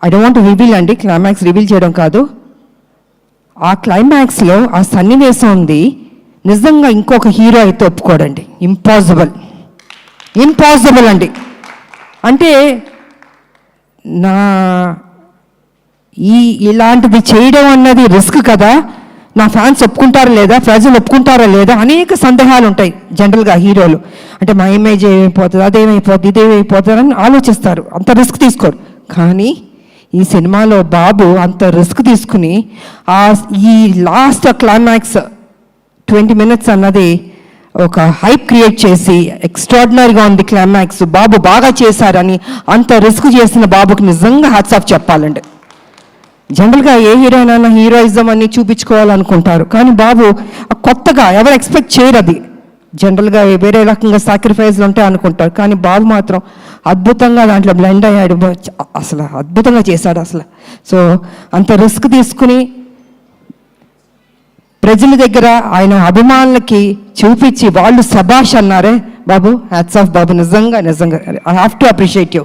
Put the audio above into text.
I don't want to reveal అండి, climax reveal చేయడం కాదు. ఆ క్లైమాక్స్లో ఆ సన్నివేశం ఉంది, నిజంగా ఇంకొక హీరో అయితే ఒప్పుకోడండి. ఇంపాసిబుల్ అండి. అంటే నా ఇలాంటిది చేయడం అన్నది రిస్క్ కదా, నా ఫ్యాన్స్ ఒప్పుకుంటారా లేదా, ప్రజలు ఒప్పుకుంటారా లేదా, అనేక సందేహాలు ఉంటాయి జనరల్గా హీరోలు. అంటే మా ఇమేజ్ ఏమైపోతుంది, అదేమైపోతుంది, ఇదేమైపోతుంది అని ఆలోచిస్తారు, అంత రిస్క్ తీసుకోరు. కానీ ఈ సినిమాలో బాబు అంత రిస్క్ తీసుకుని ఈ లాస్ట్ క్లైమాక్స్ 20 minutes అన్నది ఒక హైప్ క్రియేట్ చేసి ఎక్స్ట్రాడినరీగా ఉంది క్లైమాక్స్, బాబు బాగా చేశారని అంత రిస్క్ చేసిన బాబుకి నిజంగా హ్యాట్స్ ఆఫ్ చెప్పాలండి. జనరల్గా ఏ హీరోయిన్ హీరోయిజం అని చూపించుకోవాలనుకుంటారు, కానీ బాబు కొత్తగా ఎవరు ఎక్స్పెక్ట్ చేయరు. అది జనరల్గా వేరే రకంగా సాక్రిఫైస్లు ఉంటాయి అనుకుంటారు, కానీ బాబు మాత్రం అద్భుతంగా దాంట్లో బ్లెండ్ అయ్యాడు, అసలు అద్భుతంగా చేశాడు అసలు. సో అంత రిస్క్ తీసుకుని ప్రజల దగ్గర ఆయన అభిమానులకి చూపించి వాళ్ళు శభాష్ అన్నారే బాబు, హ్యాట్స్ ఆఫ్ బాబు, నిజంగా I have to appreciate you.